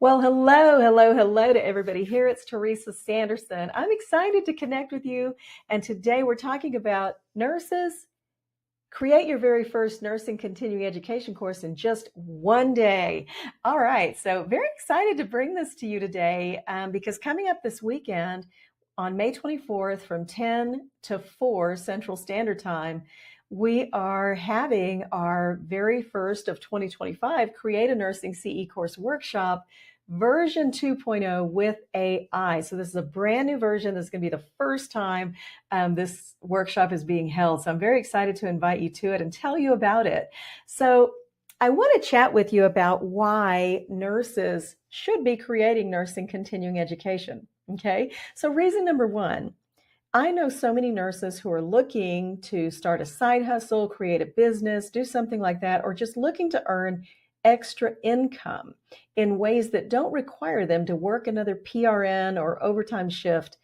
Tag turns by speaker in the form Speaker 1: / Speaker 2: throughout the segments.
Speaker 1: Well, hello to everybody here. It's Teresa Sanderson. I'm excited to connect with you. And today we're talking about nurses. Create your very first nursing continuing education course in just one day. All right. So, very excited to bring this to you today because coming up this weekend on May 24th from 10 to 4 Central Standard Time, we are having our very first of 2025 Create a Nursing CE course workshop version 2.0 with AI. So this is a brand new version. This is going to be the first time this workshop is being held. So I'm very excited to invite you to it and tell you about it. So I want to chat with you about why nurses should be creating nursing continuing education. Okay. So reason number one, I know so many nurses who are looking to start a side hustle, create a business, do something like that, or just looking to earn extra income in ways that don't require them to work another PRN or overtime shift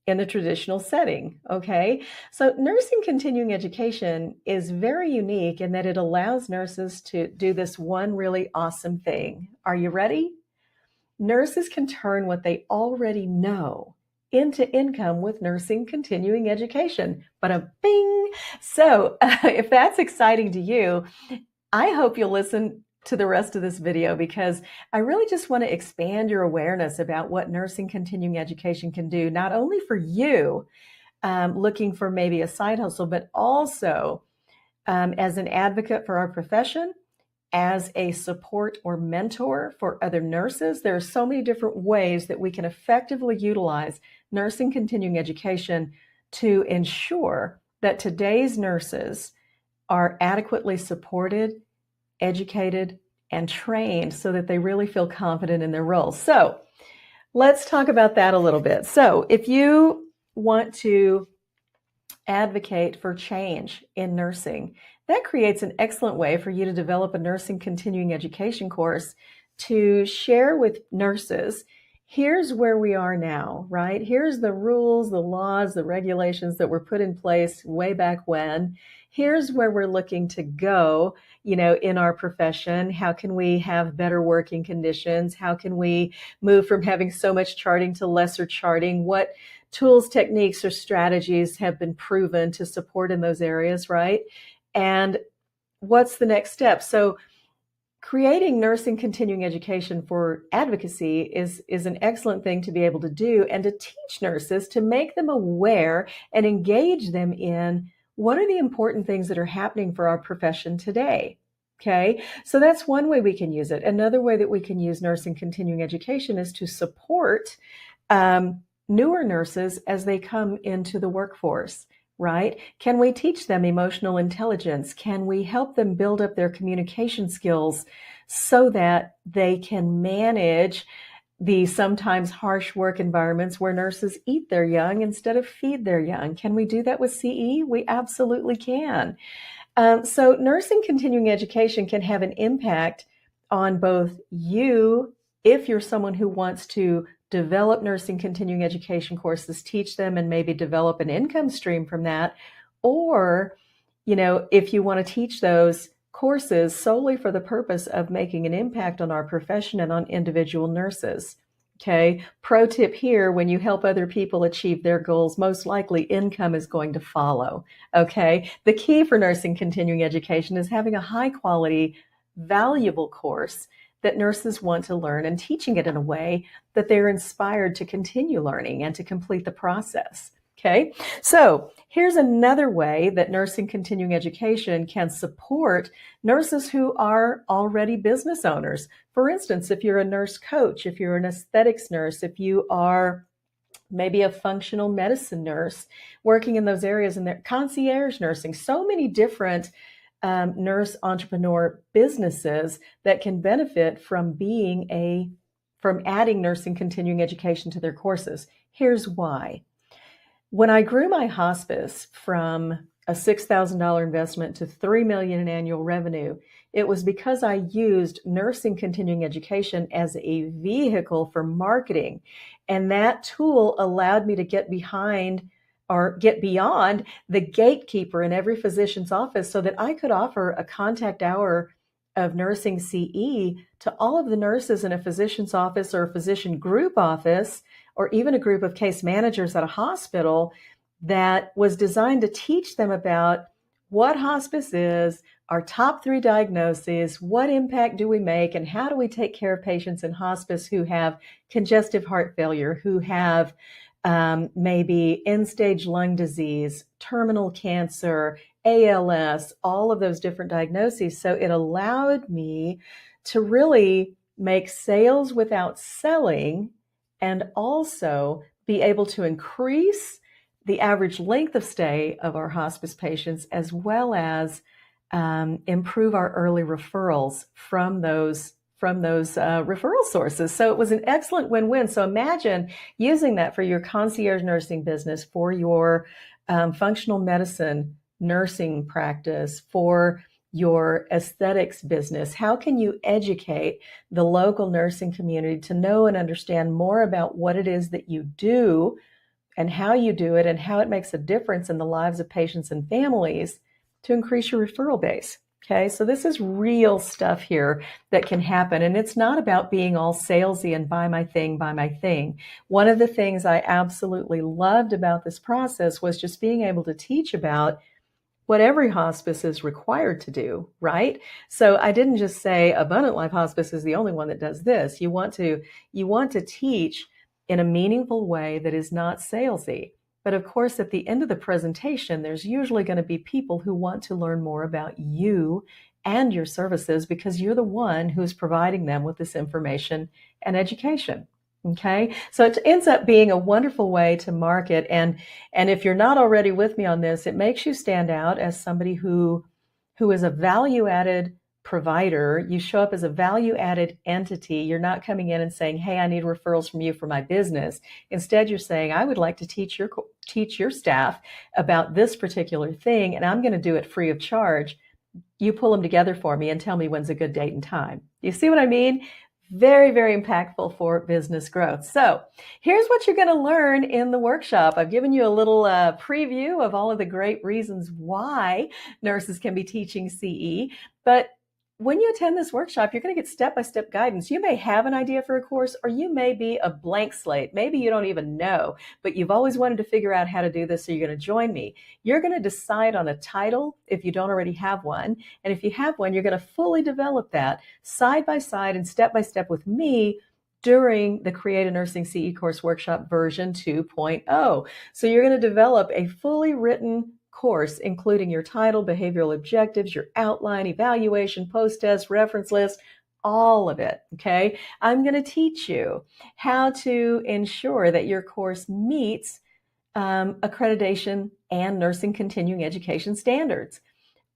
Speaker 1: in a traditional setting. Okay. So nursing continuing education is very unique in that it allows nurses to do this one really awesome thing. Are you ready? Nurses can turn what they already know into income with nursing continuing education. But a bing. So if that's exciting to you, I hope you'll listen to the rest of this video because I really just want to expand your awareness about what nursing continuing education can do, not only for you looking for maybe a side hustle, but also as an advocate for our profession, as a support or mentor for other nurses. There are so many different ways that we can effectively utilize nursing continuing education to ensure that today's nurses are adequately supported, educated, and trained so that they really feel confident in their roles. So let's talk about that a little bit. So if you want to advocate for change in nursing, that creates an excellent way for you to develop a nursing continuing education course to share with nurses. Here's where we are now, right? Here's the rules, the laws, the regulations that were put in place way back when. Here's where we're looking to go, in our profession. How can we have better working conditions? How can we move from having so much charting to lesser charting? What tools, techniques, or strategies have been proven to support in those areas, right? And what's the next step? So creating nursing continuing education for advocacy is an excellent thing to be able to do and to teach nurses, to make them aware and engage them in what are the important things that are happening for our profession today. Okay, so that's one way we can use it. Another way that we can use nursing continuing education is to support newer nurses as they come into the workforce, right? Can we teach them emotional intelligence? Can we help them build up their communication skills so that they can manage the sometimes harsh work environments where nurses eat their young instead of feed their young? Can we do that with CE? We absolutely can. So nursing continuing education can have an impact on both you, if you're someone who wants to develop nursing continuing education courses, teach them, and maybe develop an income stream from that. Or, if you want to teach those courses solely for the purpose of making an impact on our profession and on individual nurses. Okay. Pro tip here, when you help other people achieve their goals, most likely income is going to follow. Okay. The key for nursing continuing education is having a high quality, valuable course that nurses want to learn and teaching it in a way that they're inspired to continue learning and to complete the process. Okay, so here's another way that nursing continuing education can support nurses who are already business owners. For instance, if you're a nurse coach, if you're an aesthetics nurse, if you are maybe a functional medicine nurse working in those areas, and they're concierge nursing, so many different nurse entrepreneur businesses that can benefit from from adding nursing continuing education to their courses. Here's why. When I grew my hospice from a $6,000 investment to $3 million in annual revenue, it was because I used nursing continuing education as a vehicle for marketing. And that tool allowed me to get beyond the gatekeeper in every physician's office so that I could offer a contact hour of nursing CE to all of the nurses in a physician's office or a physician group office, or even a group of case managers at a hospital, that was designed to teach them about what hospice is, our top 3 diagnoses, what impact do we make, and how do we take care of patients in hospice who have congestive heart failure, who have maybe end-stage lung disease, terminal cancer, ALS, all of those different diagnoses. So it allowed me to really make sales without selling, and also be able to increase the average length of stay of our hospice patients, as well as improve our early referrals from those referral sources. So it was an excellent win-win. So imagine using that for your concierge nursing business, for your functional medicine nursing practice, for your aesthetics business. How can you educate the local nursing community to know and understand more about what it is that you do and how you do it and how it makes a difference in the lives of patients and families to increase your referral base? Okay, so this is real stuff here that can happen. And it's not about being all salesy and buy my thing, buy my thing. One of the things I absolutely loved about this process was just being able to teach about what every hospice is required to do, right? So I didn't just say Abundant Life Hospice is the only one that does this. You want to teach in a meaningful way that is not salesy. But of course, at the end of the presentation, there's usually going to be people who want to learn more about you and your services, because you're the one who's providing them with this information and education. Okay, so it ends up being a wonderful way to market. And if you're not already with me on this, it makes you stand out as somebody who is a value-added provider. You show up as a value-added entity. You're not coming in and saying, hey, I need referrals from you for my business. Instead, you're saying, I would like to teach your staff about this particular thing, and I'm going to do it free of charge. You pull them together for me and tell me when's a good date and time. You see what I mean? Very, very impactful for business growth. So here's what you're going to learn in the workshop. I've given you a little preview of all of the great reasons why nurses can be teaching CE. But when you attend this workshop, you're going to get step-by-step guidance. You may have an idea for a course, or you may be a blank slate. Maybe you don't even know, but you've always wanted to figure out how to do this, so you're going to join me. You're going to decide on a title if you don't already have one. And if you have one, you're going to fully develop that side by side and step by step with me during the Create a Nursing CE Course Workshop version 2.0. So you're going to develop a fully written course, including your title, behavioral objectives, your outline, evaluation, post-test, reference list, all of it, okay? I'm going to teach you how to ensure that your course meets accreditation and nursing continuing education standards.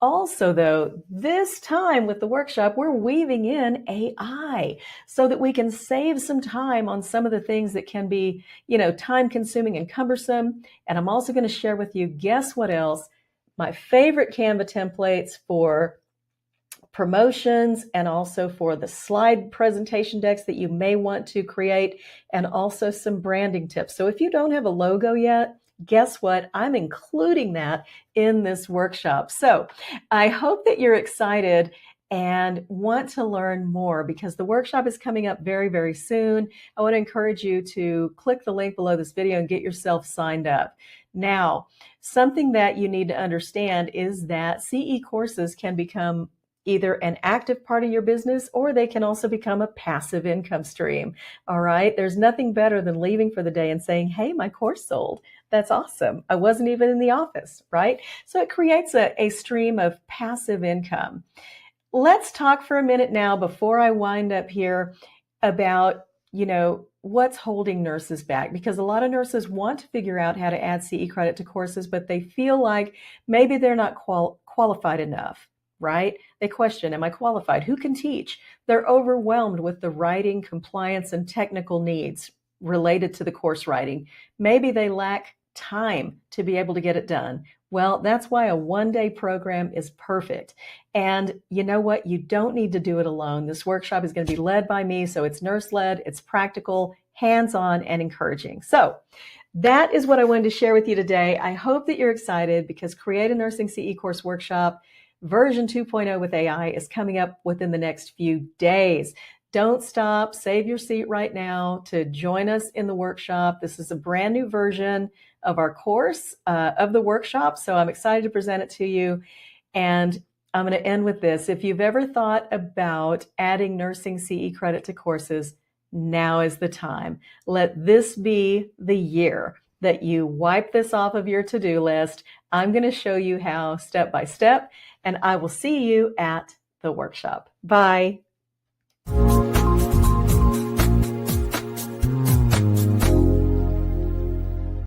Speaker 1: Also, though, this time with the workshop, we're weaving in AI so that we can save some time on some of the things that can be, time consuming and cumbersome. And I'm also going to share with you, guess what else? My favorite Canva templates for promotions, and also for the slide presentation decks that you may want to create, and also some branding tips. So if you don't have a logo yet, guess what? I'm including that in this workshop. So I hope that you're excited and want to learn more, because the workshop is coming up very, very soon. I want to encourage you to click the link below this video and get yourself signed up. Now, something that you need to understand is that CE courses can become either an active part of your business, or they can also become a passive income stream. All right. There's nothing better than leaving for the day and saying, hey, my course sold. That's awesome. I wasn't even in the office, right? So it creates a stream of passive income. Let's talk for a minute now, before I wind up here, about, what's holding nurses back, because a lot of nurses want to figure out how to add CE credit to courses, but they feel like maybe they're not qualified enough. Right? They question, am I qualified? Who can teach? They're overwhelmed with the writing, compliance, and technical needs related to the course writing. Maybe they lack time to be able to get it done. Well, that's why a one-day program is perfect. And you know what? You don't need to do it alone. This workshop is going to be led by me, so it's nurse-led, it's practical, hands-on, and encouraging. So that is what I wanted to share with you today. I hope that you're excited, because Create a Nursing CE Course Workshop version 2.0 with AI is coming up within the next few days. Don't stop. Save your seat right now to join us in the workshop. This is a brand new version of our course, of the workshop. So I'm excited to present it to you. And I'm going to end with this. If you've ever thought about adding nursing CE credit to courses, now is the time. Let this be the year that you wipe this off of your to-do list. I'm going to show you how step by step, and I will see you at the workshop. Bye.